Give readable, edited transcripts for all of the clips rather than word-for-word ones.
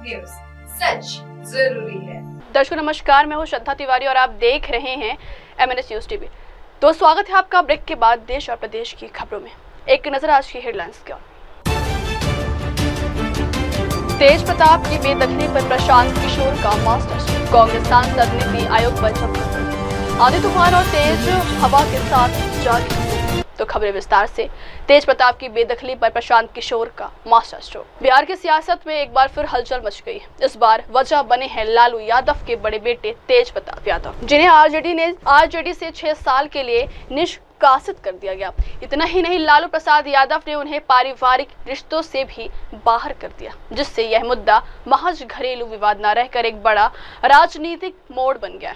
News, सच जरूरी है। दर्शकों नमस्कार, मैं हूं श्रद्धा तिवारी और आप देख रहे हैं MNS न्यूज टीवी। तो स्वागत है आपका ब्रेक के बाद देश और प्रदेश की खबरों में। एक नजर आज की हेडलाइंस की ओर। तेज प्रताप की बेदखली पर प्रशांत किशोर का मास्टर। कांग्रेस सांसद नीति आयोग पर झपकी। आंधी तूफान और तेज हवा के साथ जारी। तो खबरें विस्तार से। तेज प्रताप की बेदखली पर प्रशांत किशोर का मास्टर स्ट्रोक। बिहार की सियासत में एक बार फिर हलचल मच गई। इस बार वजह बने हैं लालू यादव के बड़े बेटे तेज प्रताप यादव, जिन्हें आरजेडी से 6 साल के लिए निष्कासित कर दिया गया। इतना ही नहीं, लालू प्रसाद यादव ने उन्हें पारिवारिक रिश्तों से भी बाहर कर दिया, जिससे यह मुद्दा महज घरेलू विवाद न रहकर एक बड़ा राजनीतिक मोड़ बन गया।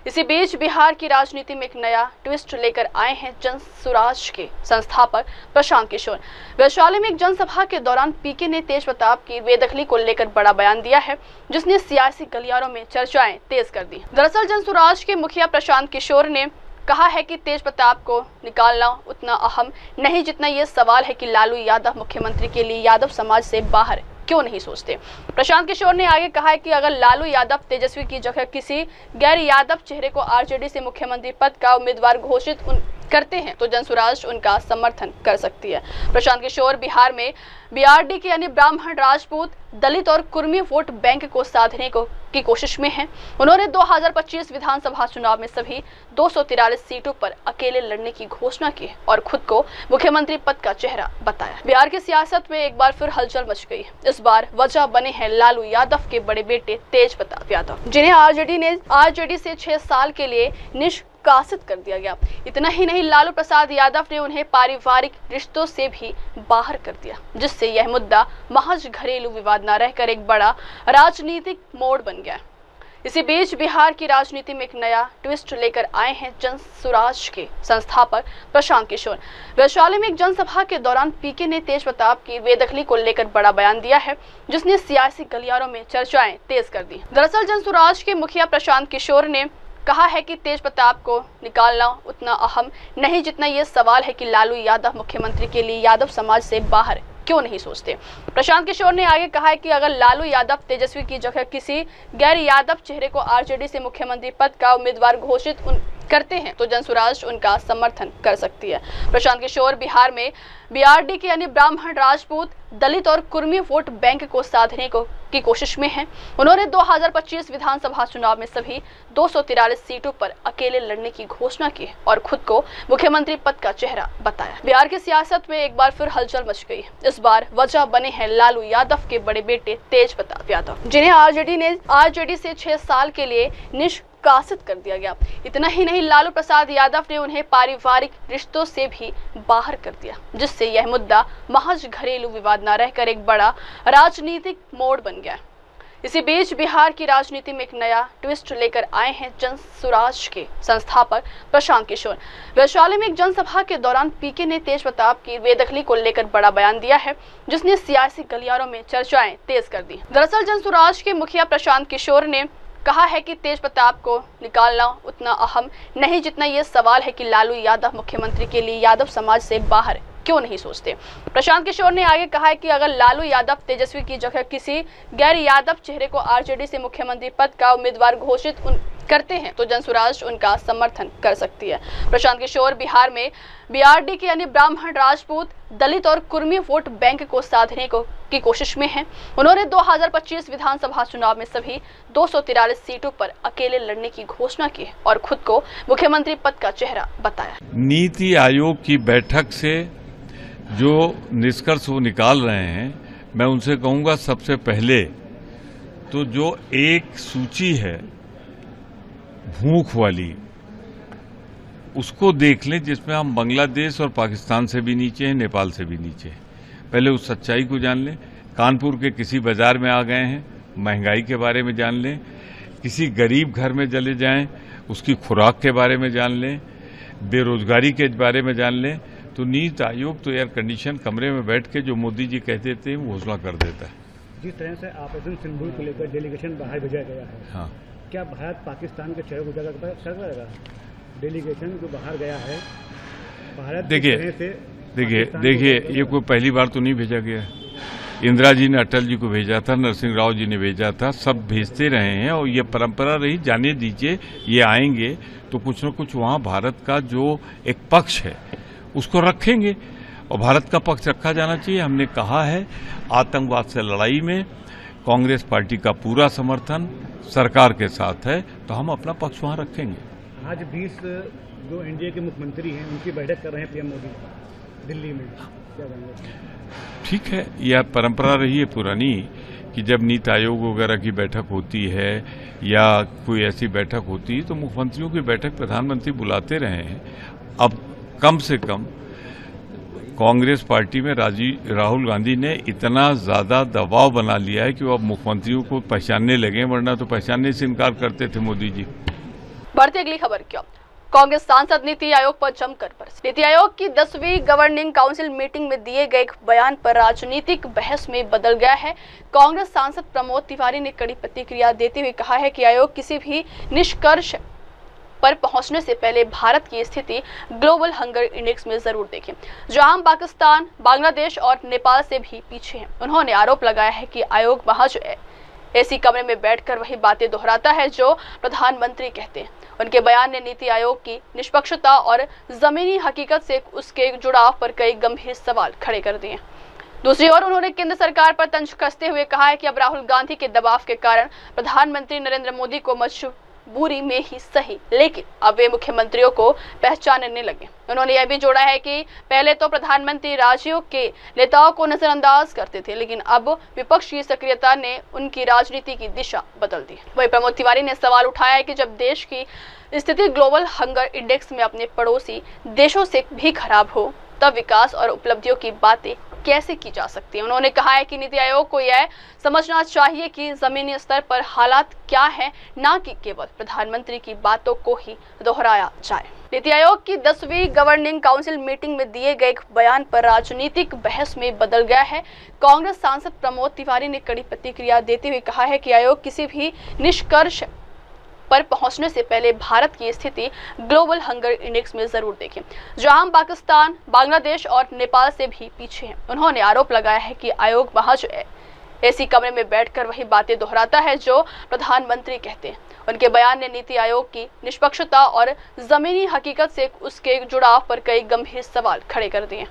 इसी बीच बिहार की राजनीति में एक नया ट्विस्ट लेकर आए हैं जन सुराज के संस्थापक प्रशांत किशोर। वैशाली में एक जनसभा के दौरान पीके ने तेज प्रताप की बेदखली को लेकर बड़ा बयान दिया है, जिसने सियासी गलियारों में चर्चाएं तेज कर दी। दरअसल जन सुराज के मुखिया प्रशांत किशोर ने कहा है कि तेज प्रताप को निकालना उतना अहम नहीं जितना ये सवाल है कि लालू यादव मुख्यमंत्री के लिए यादव समाज से बाहर क्यों नहीं सोचते। प्रशांत किशोर ने आगे कहा है कि अगर लालू यादव तेजस्वी की जगह किसी गैर यादव चेहरे को आरजेडी से मुख्यमंत्री पद का उम्मीदवार घोषित करते हैं तो जनसुराज उनका समर्थन कर सकती है। प्रशांत किशोर बिहार में बीआरडी के यानी ब्राह्मण, राजपूत, दलित और कुर्मी वोट बैंक को साधने की कोशिश में हैं। उन्होंने 2025 विधानसभा चुनाव में सभी 243 सीटों पर अकेले लड़ने की घोषणा की और खुद को मुख्यमंत्री पद का चेहरा बताया। बिहार की सियासत में एक बार फिर हलचल मच गई। इस बार वजह बने हैं लालू यादव के बड़े बेटे तेज प्रताप यादव, जिन्हें आरजेडी से 6 साल के लिए निष्कासित कर दिया गया। इतना ही नहीं, लालू प्रसाद यादव ने उन्हें पारिवारिक रिश्तों से भी बाहर कर दिया, जिससे यह मुद्दा महज घरेलू विवाद न रहकर एक बड़ा राजनीतिक मोड़ बन गया। इसी बीच बिहार की राजनीति में एक नया ट्विस्ट लेकर आए हैं जन सुराज के संस्थापक प्रशांत किशोर। वैशाली में एक जनसभा के दौरान पीके ने तेज प्रताप की बेदखली को लेकर बड़ा बयान दिया है, जिसने सियासी गलियारों में चर्चाएं तेज कर दी। दरअसल जन सुराज के मुखिया प्रशांत किशोर ने कहा है कि तेज प्रताप को निकालना उतना अहम नहीं जितना ये सवाल है कि लालू यादव मुख्यमंत्री के लिए यादव समाज से बाहर क्यों नहीं सोचते। प्रशांत किशोर ने आगे कहा है कि अगर लालू यादव तेजस्वी की जगह किसी गैर यादव चेहरे को आरजेडी से मुख्यमंत्री पद का उम्मीदवार घोषित करते हैं तो जनसुराज उनका समर्थन कर सकती है। प्रशांत किशोर बिहार में बीआरडी के यानी ब्राह्मण, राजपूत, दलित और कुर्मी वोट बैंक को साधने की कोशिश में हैं। उन्होंने 2025 विधानसभा चुनाव में सभी 243 सीटों पर अकेले लड़ने की घोषणा की और खुद को मुख्यमंत्री पद का चेहरा बताया। बिहार की सियासत में एक बार फिर हलचल मच गई। इस बार वजह बने हैं लालू यादव के बड़े बेटे तेज प्रताप यादव, जिन्हें आरजेडी से 6 साल के लिए निष्कासित कर दिया गया। इतना ही नहीं, लालू प्रसाद यादव ने उन्हें पारिवारिक रिश्तों से भी बाहर कर दिया, जिससे यह मुद्दा महज घरेलू विवाद न रहकर एक बड़ा राजनीतिक मोड़ बन गया। इसी बीच बिहार की राजनीति में एक नया ट्विस्ट लेकर आए हैं जन सुराज के संस्थापक प्रशांत किशोर। वैशाली में एक जनसभा के दौरान पीके ने तेज प्रताप की बेदखली को लेकर बड़ा बयान दिया है, जिसने सियासी गलियारों में चर्चाएं तेज कर दी। दरअसल जन सुराज के मुखिया प्रशांत किशोर ने कहा है कि तेज प्रताप को निकालना उतना अहम नहीं जितना ये सवाल है कि लालू यादव मुख्यमंत्री के लिए यादव समाज से बाहर क्यों नहीं सोचते। प्रशांत किशोर ने आगे कहा है कि अगर लालू यादव तेजस्वी की जगह किसी गैर यादव चेहरे को आरजेडी से मुख्यमंत्री पद का उम्मीदवार घोषित करते हैं तो जनसुराज उनका समर्थन कर सकती है। प्रशांत किशोर बिहार में बीआरडी के यानी ब्राह्मण, राजपूत, दलित और कुर्मी वोट बैंक को साधने की कोशिश में हैं। उन्होंने 2025 विधानसभा चुनाव में सभी 243 सीटों पर अकेले लड़ने की घोषणा की और खुद को मुख्यमंत्री पद का चेहरा बताया। नीति आयोग की बैठक से जो निष्कर्ष वो निकाल रहे हैं, मैं उनसे कहूंगा सबसे पहले तो जो एक सूची है भूख वाली, उसको देख लें, जिसमें हम बांग्लादेश और पाकिस्तान से भी नीचे हैं, नेपाल से भी नीचे हैं। पहले उस सच्चाई को जान लें। कानपुर के किसी बाजार में आ गए हैं, महंगाई के बारे में जान लें। किसी गरीब घर में चले जाएं, उसकी खुराक के बारे में जान लें, बेरोजगारी के बारे में जान लें। तो नीति आयोग तो एयर कंडीशन कमरे में बैठ के जो मोदी जी कहते थे वो घोषणा कर देता है। जिस तरह से ऑपरेशन सिंदूर को लेकर डेलीगेशन बाहर भेजा गया है, हाँ, क्या भारत पाकिस्तान के चेहरे को उजागर कर रहेगा? डेलीगेशन जो बाहर गया है भारत, देखिए ये कोई पहली बार तो नहीं भेजा गया है। इंदिरा जी ने अटल जी को भेजा था, नरसिंह राव जी ने भेजा था, सब भेजते रहे हैं और ये परंपरा रही। जाने दीजिए, ये आएंगे तो कुछ न कुछ वहाँ भारत का जो एक पक्ष है उसको रखेंगे और भारत का पक्ष रखा जाना चाहिए। हमने कहा है आतंकवाद से लड़ाई में कांग्रेस पार्टी का पूरा समर्थन सरकार के साथ है, तो हम अपना पक्ष वहाँ रखेंगे। आज 20 जो एनडीए के मुख्यमंत्री हैं उनकी बैठक कर रहे हैं पीएम मोदी दिल्ली में, क्या कहेंगे? ठीक है, यह परंपरा रही है पुरानी कि जब नीति आयोग वगैरह की बैठक होती है या कोई ऐसी बैठक होती है तो मुख्यमंत्रियों की बैठक प्रधानमंत्री बुलाते रहे हैं। अब कम से कम कांग्रेस पार्टी में राहुल गांधी ने इतना ज्यादा दबाव बना लिया है कि वो अब मुख्यमंत्रियों को पहचानने लगे, वरना तो पहचानने से इनकार करते थे मोदी जी। बढ़ती अगली खबर क्या, कांग्रेस सांसद नीति आयोग पर जमकर बरसे। नीति आयोग की 10वीं गवर्निंग काउंसिल मीटिंग में दिए गए एक बयान पर राजनीतिक बहस में बदल गया है। कांग्रेस सांसद प्रमोद तिवारी ने कड़ी प्रतिक्रिया देते हुए कहा है कि आयोग किसी भी निष्कर्ष पर पहुंचने से पहले भारत की स्थिति ग्लोबल हंगर इंडेक्स में जरूर देखें, जहां हम पाकिस्तान, बांग्लादेश और नेपाल से भी पीछे हैं। उन्होंने आरोप लगाया है कि आयोग वहां जो है एसी कमरे में बैठकर वही बातें दोहराता है जो प्रधानमंत्री कहते हैं। उनके बयान ने नीति आयोग की निष्पक्षता और जमीनी हकीकत से उसके जुड़ाव पर कई गंभीर सवाल खड़े कर दिए। दूसरी ओर उन्होंने केंद्र सरकार पर तंज कसते हुए कहा है कि अब राहुल गांधी के दबाव के कारण प्रधानमंत्री नरेंद्र मोदी को मजबूरी में ही सही, लेकिन अब वे मुख्यमंत्रियों को पहचानने लगे। उन्होंने यह भी जोड़ा है कि पहले तो प्रधानमंत्री राज्यों के नेताओं को नजरअंदाज करते थे, लेकिन अब विपक्ष की सक्रियता ने उनकी राजनीति की दिशा बदल दी। वहीं प्रमोद तिवारी ने सवाल उठाया है कि जब देश की स्थिति ग्लोबल हंगर इंडेक्स में अपने पड़ोसी देशों से भी खराब हो, तब विकास और उपलब्धियों की बातें कैसे की जा सकती है। उन्होंने कहा है कि नीति आयोग को यह समझना चाहिए कि जमीनी स्तर पर हालात क्या है, ना कि केवल प्रधानमंत्री की बातों को ही दोहराया जाए। नीति आयोग की 10वीं गवर्निंग काउंसिल मीटिंग में दिए गए एक बयान पर राजनीतिक बहस में बदल गया है। कांग्रेस सांसद प्रमोद तिवारी ने कड़ी प्रतिक्रिया देते हुए कहा है कि आयोग किसी भी निष्कर्ष पर पहुंचने से पहले भारत की स्थिति ग्लोबल हंगर इंडेक्स में जरूर देखें, जहां हम पाकिस्तान, बांग्लादेश और नेपाल से भी पीछे हैं। उन्होंने आरोप लगाया है कि आयोग वहां जो है एसी कमरे में बैठकर वही बातें दोहराता है जो प्रधानमंत्री कहते हैं। उनके बयान ने नीति आयोग की निष्पक्षता और जमीनी हकीकत से उसके जुड़ाव पर कई गंभीर सवाल खड़े कर दिए।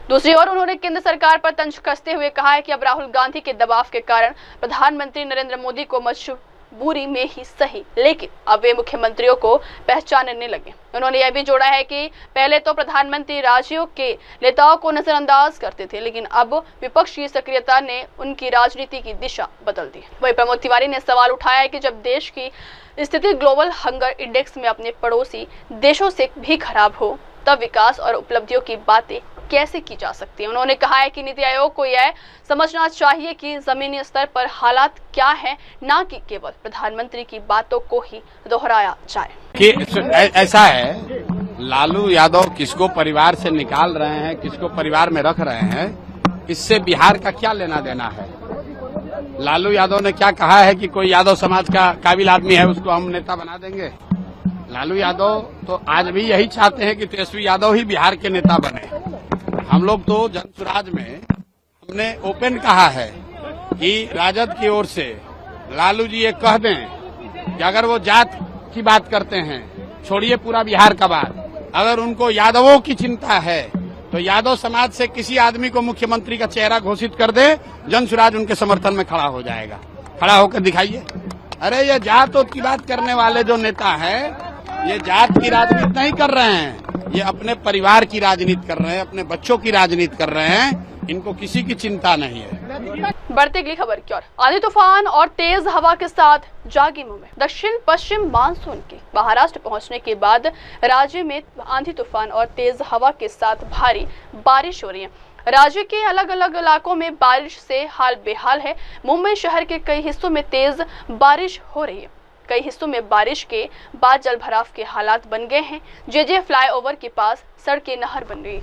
दूसरी ओर उन्होंने केंद्र सरकार पर तंज कसते हुए कहा है कि अब राहुल गांधी के दबाव के कारण प्रधानमंत्री नरेंद्र मोदी को मजबूरी में ही सही, लेकिन अब वे मुख्यमंत्रियों को पहचानने लगे। उन्होंने यह भी जोड़ा है कि पहले तो प्रधानमंत्री राज्यों के नेताओं को नजरअंदाज करते थे, लेकिन अब विपक्ष की सक्रियता ने उनकी राजनीति की दिशा बदल दी। वहीं प्रमोद तिवारी ने सवाल उठाया है कि जब देश की स्थिति ग्लोबल हंगर इंडेक्स में अपने पड़ोसी देशों से भी खराब हो, तब विकास और उपलब्धियों की बातें कैसे की जा सकती है। उन्होंने कहा है कि नीति आयोग को यह समझना चाहिए कि जमीनी स्तर पर हालात क्या है, ना कि केवल प्रधानमंत्री की बातों को ही दोहराया जाए। कि ऐसा है, लालू यादव किसको परिवार से निकाल रहे हैं, किसको परिवार में रख रहे हैं, इससे बिहार का क्या लेना देना है। लालू यादव ने क्या कहा है कि कोई यादव समाज का काबिल आदमी है उसको हम नेता बना देंगे। लालू यादव तो आज भी यही चाहते हैं कि तेजस्वी यादव ही बिहार के नेता बने। हम लोग तो जनसुराज में हमने ओपन कहा है कि राजद की ओर से लालू जी ये कह दें कि अगर वो जात की बात करते हैं, छोड़िए पूरा बिहार का बात, अगर उनको यादवों की चिंता है तो यादव समाज से किसी आदमी को मुख्यमंत्री का चेहरा घोषित कर दे, जनसुराज उनके समर्थन में खड़ा हो जाएगा। खड़ा होकर दिखाइए। अरे ये जात की बात करने वाले जो नेता हैं, ये जात की राजनीति नहीं कर रहे हैं, ये अपने परिवार की राजनीति कर रहे हैं, अपने बच्चों की राजनीति कर रहे हैं। इनको किसी की चिंता नहीं है। बढ़ती अगली खबर की ओर, आंधी तूफान और तेज हवा के साथ जागी मुंबई। दक्षिण पश्चिम मानसून के महाराष्ट्र पहुंचने के बाद राज्य में आंधी तूफान और तेज हवा के साथ भारी बारिश हो रही है। राज्य के अलग अलग इलाकों में बारिश से हाल बेहाल है। मुंबई शहर के कई हिस्सों में तेज बारिश हो रही है। कई हिस्सों में बारिश के बाद जलभराव के हालात बन गए हैं। जेजे फ्लाईओवर के पास सड़कें नहर बन गई।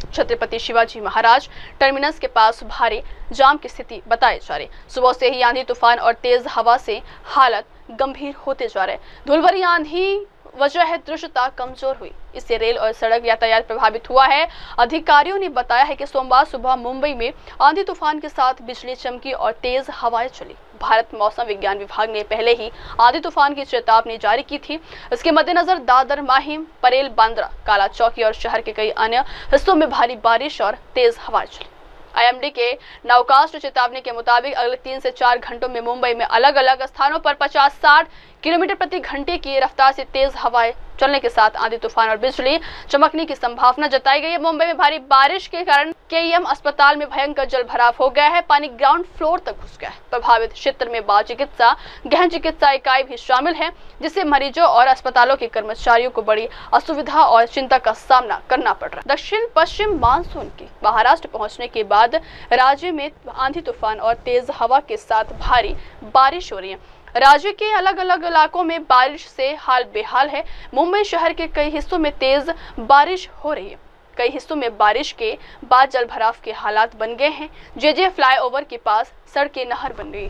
छत्रपति शिवाजी महाराज टर्मिनस के पास भारी जाम की स्थिति बताई जा रही। सुबह से ही आंधी तूफान और तेज हवा से हालत गंभीर होते जा रहे। धूल भरी आंधी वजह है दृश्यता कमजोर हुई। इससे रेल और सड़क यातायात प्रभावित हुआ है। अधिकारियों ने बताया है कि सोमवार सुबह मुंबई में आंधी तूफान के साथ बिजली चमकी और तेज हवाएं चली। भारत मौसम विज्ञान विभाग ने पहले ही आंधी तूफान की चेतावनी जारी की थी। इसके मद्देनजर दादर, माहिम, परेल, बांद्रा, काला चौकी और शहर के कई अन्य हिस्सों में भारी बारिश और तेज हवाएं चली। आईएमडी के नाउकास्ट चेतावनी के मुताबिक अगले 3 से 4 घंटों में मुंबई में अलग अलग स्थानों पर 50-60 किलोमीटर प्रति घंटे की रफ्तार से तेज हवाएं चलने के साथ आंधी तूफान और बिजली चमकने की संभावना जताई गई है। मुंबई में भारी बारिश के कारण केईएम अस्पताल में भयंकर जलभराव हो गया है। पानी ग्राउंड फ्लोर तक घुस गया है। प्रभावित क्षेत्र में बाल चिकित्सा, गहन चिकित्सा इकाई भी शामिल है, जिससे मरीजों और अस्पतालों के कर्मचारियों को बड़ी असुविधा और चिंता का सामना करना पड़ रहा है। दक्षिण पश्चिम मानसून के महाराष्ट्र पहुंचने के बाद राज्य में आंधी तूफान और तेज हवा के साथ भारी बारिश हो रही है। राज्य के अलग अलग इलाकों में बारिश से हाल बेहाल है। मुंबई शहर के कई हिस्सों में तेज बारिश हो रही है। कई हिस्सों में बारिश के बाद जलभराव के हालात बन गए हैं। जेजे फ्लाईओवर के पास सड़कें नहर बन गई।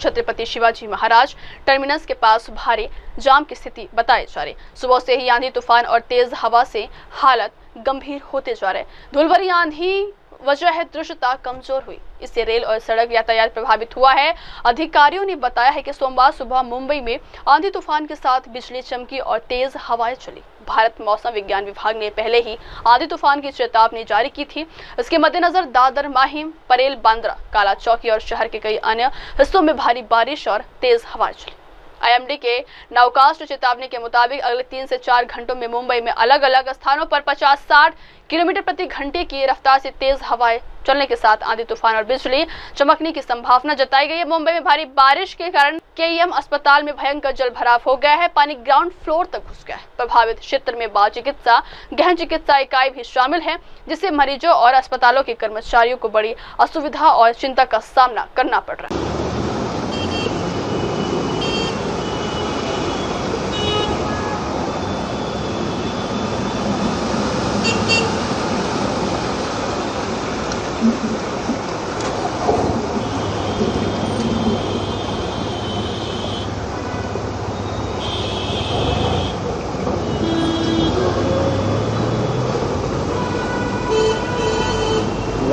छत्रपति शिवाजी महाराज टर्मिनस के पास भारी जाम की स्थिति बताई जा रही। सुबह से ही आंधी तूफान और तेज हवा से हालत गंभीर होते जा रहे। धूल भरी आंधी वजह है दृश्यता कमजोर हुई। इससे रेल और सड़क यातायात प्रभावित हुआ है। अधिकारियों ने बताया है कि सोमवार सुबह मुंबई में आंधी तूफान के साथ बिजली चमकी और तेज हवाएं चली। भारत मौसम विज्ञान विभाग ने पहले ही आंधी तूफान की चेतावनी जारी की थी। इसके मद्देनजर दादर, माहिम, परेल, बांद्रा, काला चौकी और शहर के कई अन्य हिस्सों में भारी बारिश और तेज हवाएं चली। आईएमडी के नाउकास्ट चेतावनी के मुताबिक अगले 3 से 4 घंटों में मुंबई में अलग अलग स्थानों पर 50-60 किलोमीटर प्रति घंटे की रफ्तार से तेज हवाएं चलने के साथ आंधी तूफान और बिजली चमकने की संभावना जताई गई है। मुंबई में भारी बारिश के कारण केईएम अस्पताल में भयंकर जलभराव हो गया है। पानी ग्राउंड फ्लोर तक घुस गया है। प्रभावित क्षेत्र में बाल चिकित्सा, गहन चिकित्सा इकाई भी शामिल है, जिससे मरीजों और अस्पतालों के कर्मचारियों को बड़ी असुविधा और चिंता का सामना करना पड़ रहा है।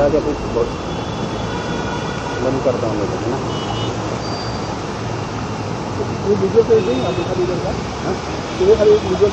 के कुछ बंद करता हूँ मैं, है ना? ये वीडियो पे देंगे आप दिखा दीजिएगा। हाँ, ये खाली वीडियो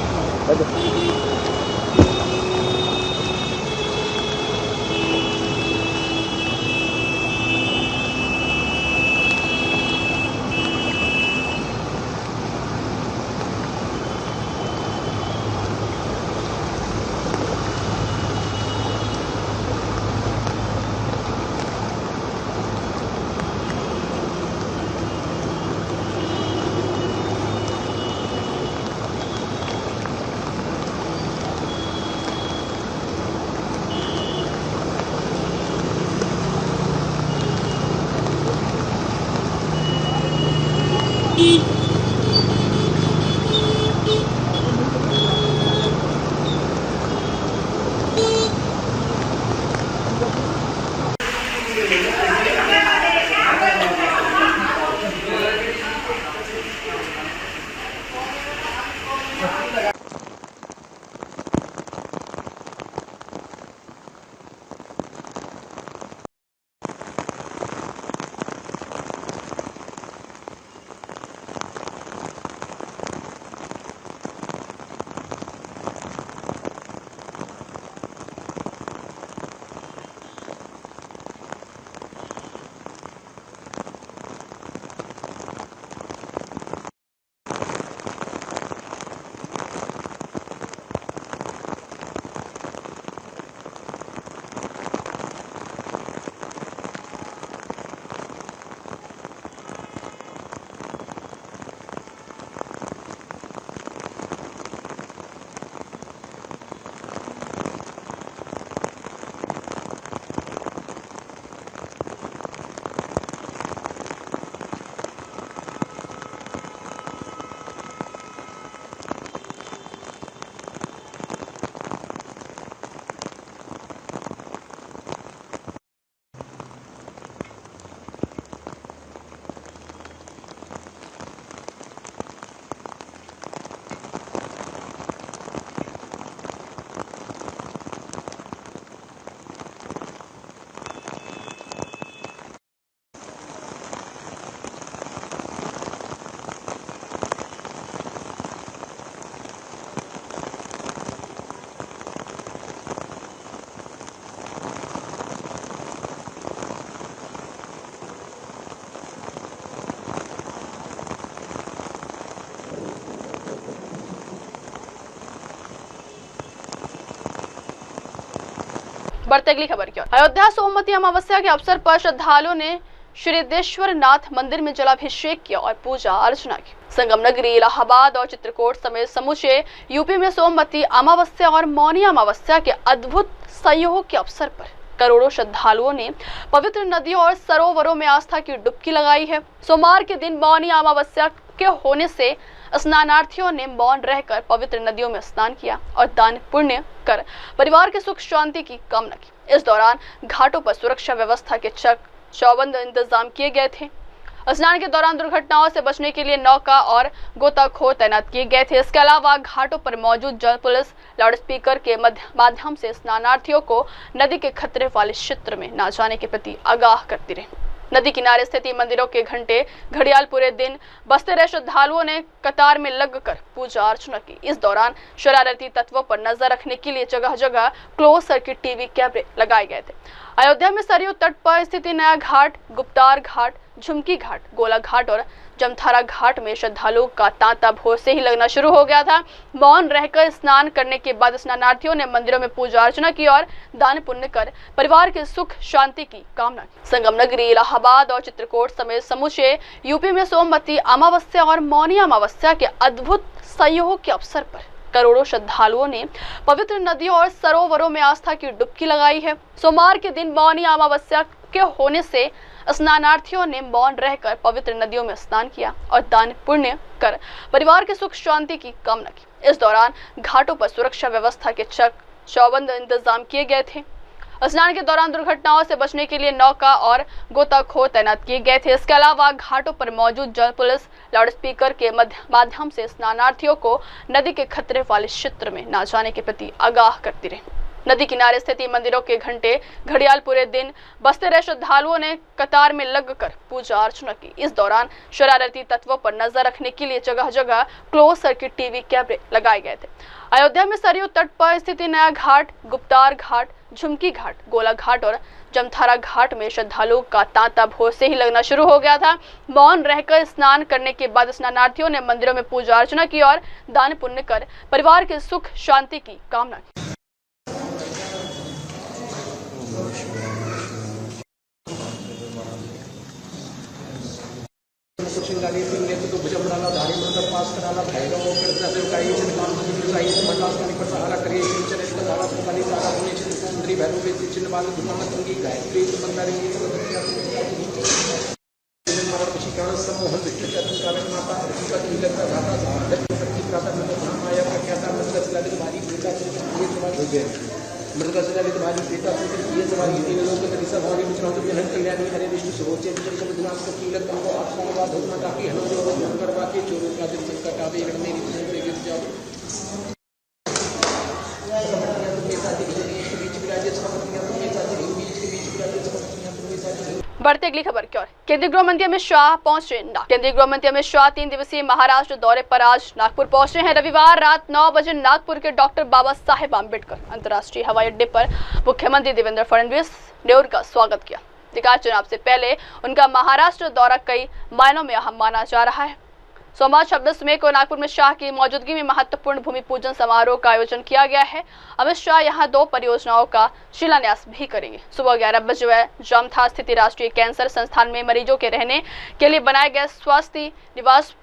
बढ़ते अगली खबर की ओर। अयोध्या सोमवती अमावस्या के अवसर पर श्रद्धालुओं ने श्रीदेश्वर नाथ मंदिर में जलाभिषेक किया और पूजा अर्चना की। संगम नगरी, इलाहाबाद और चित्रकूट समेत समूचे यूपी में सोमवती अमावस्या और मौनी अमावस्या के अद्भुत संयोग के अवसर पर करोड़ों श्रद्धालुओं ने पवित्र नदियों और सरोवरों में आस्था की डुबकी लगाई है। सोमवार के दिन मौनी अमावस्या के होने से स्नानार्थियों ने मौन रहकर पवित्र नदियों में स्नान किया और दान पुण्य कर परिवार के सुख शांति की कामना की। इस दौरान घाटों पर सुरक्षा व्यवस्था के चौबंद इंतजाम किए गए थे। स्नान के दौरान दुर्घटनाओं से बचने के लिए नौका और गोताखोर तैनात किए गए थे। इसके अलावा घाटों पर मौजूद जल पुलिस लाउडस्पीकर के माध्यम से स्नानार्थियों को नदी के खतरे वाले क्षेत्र में न जाने के प्रति आगाह करती रही। नदी किनारे स्थित मंदिरों के घंटे घड़ियाल पूरे दिन बजते रहे। श्रद्धालुओं ने कतार में लगकर पूजा अर्चना की। इस दौरान शरारती तत्वों पर नजर रखने के लिए जगह जगह क्लोज सर्किट टीवी कैमरे लगाए गए थे। अयोध्या में सरयू तट पर स्थित नया घाट, गुप्तार घाट, झुमकी घाट, गोला घाट और जमथारा घाट में श्रद्धालुओं का तांता भोर से ही लगना शुरू हो गया था। मौन रहकर स्नान करने के बाद स्नानार्थियों ने मंदिरों में पूजा अर्चना की और दान पुण्य कर परिवार के सुख शांति की कामना की। संगम नगरी, इलाहाबाद और चित्रकूट समेत समूचे यूपी में सोमवती अमावस्या और मौनी अमावस्या के अद्भुत संयोग के अवसर पर करोड़ों श्रद्धालुओं ने पवित्र नदियों और सरोवरों में आस्था की डुबकी लगाई है। सोमवार के दिन मौनी अमावस्या के होने से स्नानार्थियों ने मौन रहकर पवित्र नदियों में स्नान किया और दान पुण्य कर परिवार के सुख शांति की कामना की। इस दौरान घाटों पर सुरक्षा व्यवस्था के चौबंद इंतजाम किए गए थे। स्नान के दौरान दुर्घटनाओं से बचने के लिए नौका और गोताखोर तैनात किए गए थे। इसके अलावा घाटों पर मौजूद जल पुलिस लाउडस्पीकर के माध्यम से स्नानार्थियों को नदी के खतरे वाले क्षेत्र में न जाने के प्रति आगाह करती रही। नदी किनारे स्थित मंदिरों के घंटे घड़ियाल पूरे दिन बजते रहे। श्रद्धालुओं ने कतार में लगकर पूजा अर्चना की। इस दौरान शरारती तत्वों पर नजर रखने के लिए जगह जगह क्लोज सर्किट टीवी कैमरे लगाए गए थे। अयोध्या में सरयू तट पर स्थित नया घाट, गुप्तार घाट, झुमकी घाट, गोला घाट और जमथारा घाट में श्रद्धालुओं का तांता भोर से ही लगना शुरू हो गया था। मौन रहकर स्नान करने के बाद स्नानार्थियों ने मंदिरों में पूजा अर्चना की और दान पुण्य कर परिवार के सुख शांति की कामना की। तो भुजम डाला, धारी मंत्र पास कराला, भैरव कृष्ण से काही चिंतान मंत्राई मंडलास का निकट सहारा करिए सिंचन इसका धारा संकाली सारा होने चिंतन मंत्री भैरव के चिन्ह वाले दुकान संगी गायत्री मंदारिंगी और विशीकरण समूह विष्णु चतुर काले माता का तिलक का धाता साधक प्रति प्रातः नमः माया प्रख्याता मंत्र चलित भारी पूजा ये समाज हो गए। मृतका चलित भारी प्रीता ये समाज तीन लोग के तरीसा भारी विचरण के हन कल्याणी हरे विष्णु सर्वोच्च विजय सब दिनांक को तिलक को आत्मावाद धर्म का की हनो जो करवा के चोरों का दिल चिंता का वे रण में नीचे गिर जाओ। बढ़ते अगली खबर की ओर। केंद्रीय गृह मंत्री अमित शाह पहुंचे नागपुर। केंद्रीय गृह मंत्री अमित शाह 3 दिवसीय महाराष्ट्र दौरे पर आज नागपुर पहुंचे हैं। रविवार रात 9 बजे नागपुर के डॉक्टर बाबा साहेब आम्बेडकर अंतर्राष्ट्रीय हवाई अड्डे पर मुख्यमंत्री देवेंद्र फडणवीस ने उनका स्वागत किया। निकाय चुनाव से पहले उनका महाराष्ट्र दौरा कई मायनों में अहम माना जा रहा है। सोमवार 26 मई को नागपुर में शाह की मौजूदगी में महत्वपूर्ण भूमि पूजन समारोह का आयोजन किया गया है। अमित शाह यहां 2 परियोजनाओं का शिलान्यास भी करेंगे। सुबह 11 बजे जामथा स्थित राष्ट्रीय कैंसर संस्थान में मरीजों के रहने के लिए बनाए गए स्वास्थ्य निवास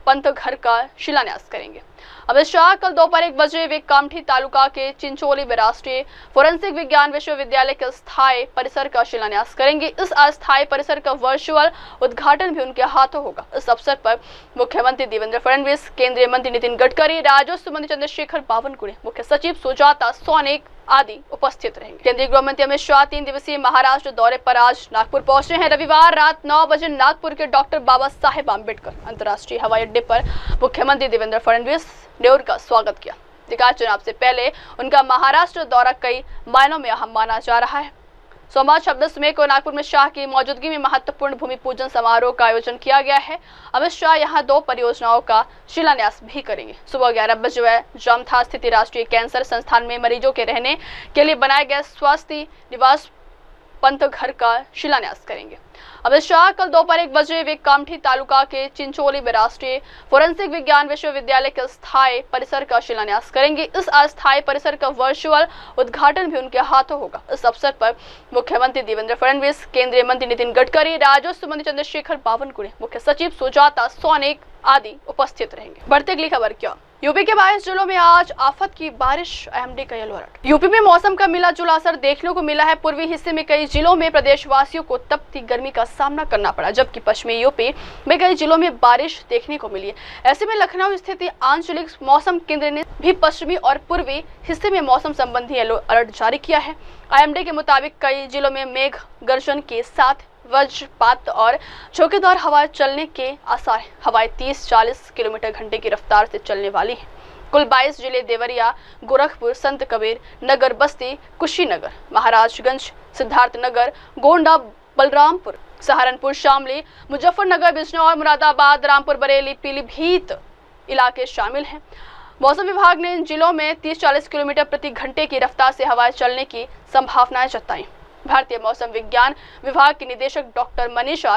पंथ घर का शिलान्यास करेंगे। अमित शाह कल दोपहर 1 बजे वे कामठी तालुका के चिंचोली में राष्ट्रीय फोरेंसिक विज्ञान विश्वविद्यालय के अस्थायी परिसर का शिलान्यास करेंगे। इस अस्थायी परिसर का वर्चुअल उद्घाटन भी उनके हाथों होगा। इस अवसर पर मुख्यमंत्री देवेंद्र फडणवीस, केंद्रीय मंत्री नितिन गडकरी, राजस्व मंत्री चंद्रशेखर बावनकुळे, मुख्य सचिव सुजाता सोनिक आदि उपस्थित रहेंगे। केंद्रीय गृह मंत्री अमित शाह 3 दिवसीय महाराष्ट्र दौरे पर आज नागपुर पहुंचे हैं। रविवार रात 9 बजे नागपुर के डॉक्टर बाबा साहेब आम्बेडकर अंतर्राष्ट्रीय हवाई अड्डे पर मुख्यमंत्री देवेंद्र फडणवीस ने उनका स्वागत किया। निकाय चुनाव से पहले उनका महाराष्ट्र दौरा कई मायनों में अहम माना जा रहा है। सोमवार 26 मई को नागपुर में शाह की मौजूदगी में महत्वपूर्ण भूमि पूजन समारोह का आयोजन किया गया है। अमित शाह यहां 2 परियोजनाओं का शिलान्यास भी करेंगे। सुबह 11 बजे जामथा स्थित राष्ट्रीय कैंसर संस्थान में मरीजों के रहने के लिए बनाए गए स्वास्थ्य निवास पंथ घर का शिलान्यास करेंगे। अमित शाह कल दोपहर 1 बजे वे कामठी तालुका के चिंचोली में राष्ट्रीय फोरेंसिक विज्ञान विश्वविद्यालय के अस्थायी परिसर का शिलान्यास करेंगे। इस अस्थायी परिसर का वर्चुअल उद्घाटन भी उनके हाथों होगा। इस अवसर पर मुख्यमंत्री देवेंद्र फडणवीस, केंद्रीय मंत्री नितिन गडकरी, राजस्व मंत्री चंद्रशेखर बावनकुळे, मुख्य सचिव सुजाता सोनिक आदि उपस्थित रहेंगे। बढ़ते अगली खबर क्या, यूपी के 22 जिलों में आज आफत की बारिश, एमडी का येलो अलर्ट। यूपी में मौसम का मिला जुला असर देखने को मिला है। पूर्वी हिस्से में कई जिलों में प्रदेशवासियों को तपती गर्मी का सामना करना पड़ा, जबकि पश्चिमी यूपी में कई जिलों में बारिश देखने को मिली है। ऐसे में लखनऊ स्थित आंचलिक मौसम केंद्र ने भी पश्चिमी और पूर्वी हिस्से में मौसम संबंधी येलो अलर्ट जारी किया है। आईएमडी के मुताबिक कई जिलों में मेघ गर्जन के साथ वज्रपात और झोंकेदार हवाएं चलने के आसार हैं। हवाएं 30-40 किलोमीटर घंटे की रफ्तार से चलने वाली हैं। कुल 22 जिले देवरिया, गोरखपुर, संत कबीर नगर, बस्ती, कुशीनगर, महाराजगंज, सिद्धार्थनगर, गोंडा, बलरामपुर, सहारनपुर, शामली, मुजफ्फरनगर, बिजनौर, मुरादाबाद, रामपुर, बरेली, पीलीभीत इलाके शामिल हैं। मौसम विभाग ने इन जिलों में 30-40 किलोमीटर प्रति घंटे की रफ्तार से हवाएं चलने की संभावनाएं जताई। भारतीय मौसम विज्ञान विभाग के निदेशक डॉक्टर मनीषा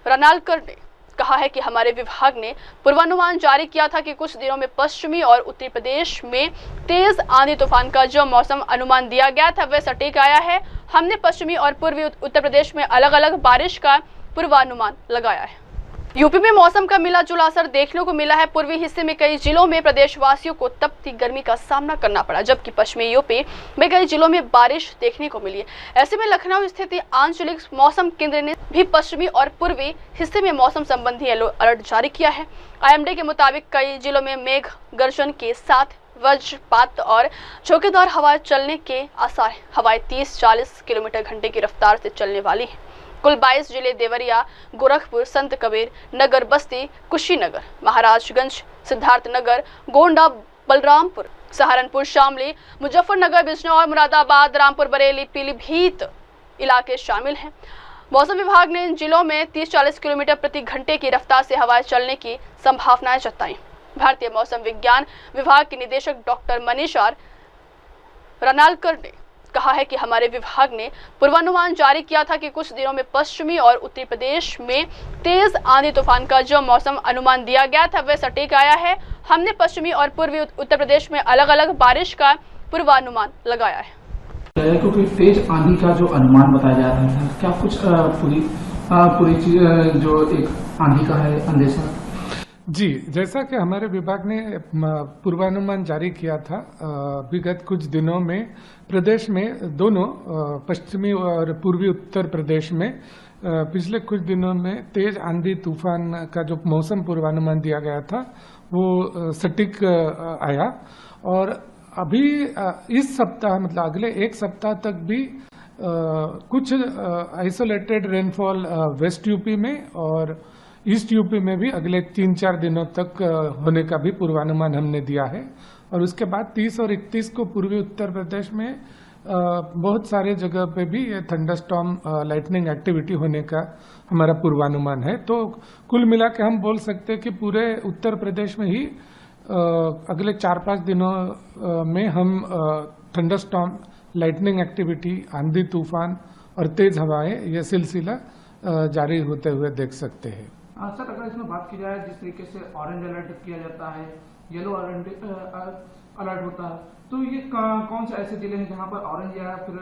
रनालकर ने कहा है कि हमारे विभाग ने पूर्वानुमान जारी किया था कि कुछ दिनों में पश्चिमी और उत्तरी प्रदेश में तेज आंधी तूफान का जो मौसम अनुमान दिया गया था वह सटीक आया है। हमने पश्चिमी और पूर्वी उत्तर प्रदेश में अलग अलग बारिश का पूर्वानुमान लगाया है। यूपी में मौसम का मिला जुला असर देखने को मिला है। पूर्वी हिस्से में कई जिलों में प्रदेशवासियों को तपती गर्मी का सामना करना पड़ा, जबकि पश्चिमी यूपी में कई जिलों में बारिश देखने को मिली है। ऐसे में लखनऊ स्थित आंचलिक मौसम केंद्र ने भी पश्चिमी और पूर्वी हिस्से में मौसम संबंधी येलो अलर्ट जारी किया है। आईएमडी के मुताबिक कई जिलों में मेघ गर्जन के साथ वज्रपात और झोंकेदार हवाएं चलने के आसार हैं। हवाएं 30-40 किलोमीटर घंटे की रफ्तार से चलने वाली हैं। कुल 22 जिले देवरिया, गोरखपुर, संत कबीर नगर, बस्ती, कुशीनगर, महाराजगंज, सिद्धार्थनगर, गोंडा, बलरामपुर, सहारनपुर, शामली, मुजफ्फरनगर, बिजनौर, मुरादाबाद, रामपुर, बरेली, पीलीभीत इलाके शामिल हैं। मौसम विभाग ने इन जिलों में 30-40 किलोमीटर प्रति घंटे की रफ्तार से हवाएं चलने की संभावनाएं जताई। भारतीय मौसम विज्ञान विभाग के निदेशक डॉक्टर मनीषा रनालकर ने कहा है कि हमारे विभाग ने पूर्वानुमान जारी किया था कि कुछ दिनों में पश्चिमी और उत्तरी प्रदेश में तेज आंधी तूफान का जो मौसम अनुमान दिया गया था वह सटीक आया है। हमने पश्चिमी और पूर्वी उत्तर प्रदेश में अलग अलग बारिश का पूर्वानुमान लगाया है। क्योंकि तेज आंधी का जो अनुमान बताया जा रहा था, क्या कुछ पूरी चीज जो एक आंधी का है अंदेशा? जी, जैसा कि हमारे विभाग ने पूर्वानुमान जारी किया था, विगत कुछ दिनों में प्रदेश में दोनों पश्चिमी और पूर्वी उत्तर प्रदेश में पिछले कुछ दिनों में तेज आंधी तूफान का जो मौसम पूर्वानुमान दिया गया था वो सटीक आया। और अभी इस सप्ताह मतलब अगले एक सप्ताह तक भी कुछ आइसोलेटेड रेनफॉल वेस्ट यूपी में और ईस्ट यूपी में भी अगले 3-4 दिनों तक होने का भी पूर्वानुमान हमने दिया है। और उसके बाद 30 और 31 को पूर्वी उत्तर प्रदेश में बहुत सारे जगह पे भी ये थंडरस्टॉर्म लाइटनिंग एक्टिविटी होने का हमारा पूर्वानुमान है। तो कुल मिला के हम बोल सकते हैं कि पूरे उत्तर प्रदेश में ही अगले 4-5 दिनों में हम थंडरस्टॉर्म लाइटनिंग एक्टिविटी, आंधी तूफान और तेज हवाएं ये सिलसिला जारी होते हुए देख सकते हैं। सर, अगर इसमें बात की जाए जिस तरीके से ऑरेंज अलर्ट किया जाता है, येलो अलर्ट होता है, तो ये कौन से ऐसे जिले हैं जहां पर ऑरेंज या फिर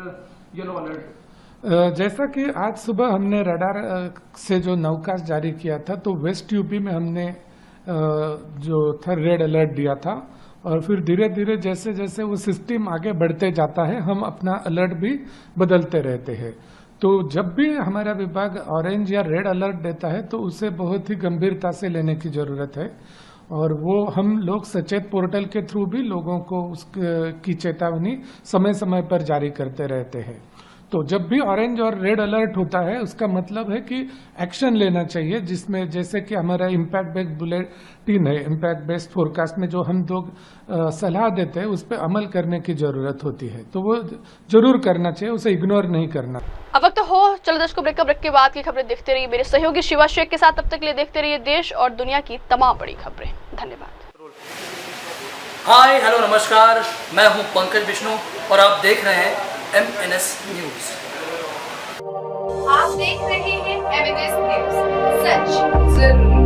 येलो अलर्ट? जैसा कि आज सुबह हमने रडार से जो नवकास्ट जारी किया था, तो वेस्ट यूपी में हमने जो था रेड अलर्ट दिया था। और फिर धीरे धीरे जैसे जैसे वो सिस्टम आगे बढ़ते जाता है हम अपना अलर्ट भी बदलते रहते हैं। तो जब भी हमारा विभाग ऑरेंज या रेड अलर्ट देता है तो उसे बहुत ही गंभीरता से लेने की जरूरत है। और वो हम लोग सचेत पोर्टल के थ्रू भी लोगों को उसकी चेतावनी समय समय पर जारी करते रहते हैं। तो जब भी ऑरेंज और रेड अलर्ट होता है उसका मतलब है कि एक्शन लेना चाहिए, जिसमें जैसे कि हमारा इम्पैक्ट बेस्ड बुलेटिन है, इम्पैक्ट बेस्ड फोरकास्ट में जो हम लोग सलाह देते हैं उस पर अमल करने की जरूरत होती है। तो वो जरूर करना चाहिए, उसे इग्नोर नहीं करना। अब वक्त हो चलो दर्शकों ब्रेक के बाद की खबरें देखते रहिए मेरे सहयोगी शिवा शेख के साथ। तब तक के लिए देखते रहिए देश और दुनिया की तमाम बड़ी खबरें। धन्यवाद। हाय हेलो नमस्कार, मैं हूं पंकज विष्णु और आप देख रहे हैं MNS न्यूज। आप देख रहे एमएनएस न्यूज, सच जरूरी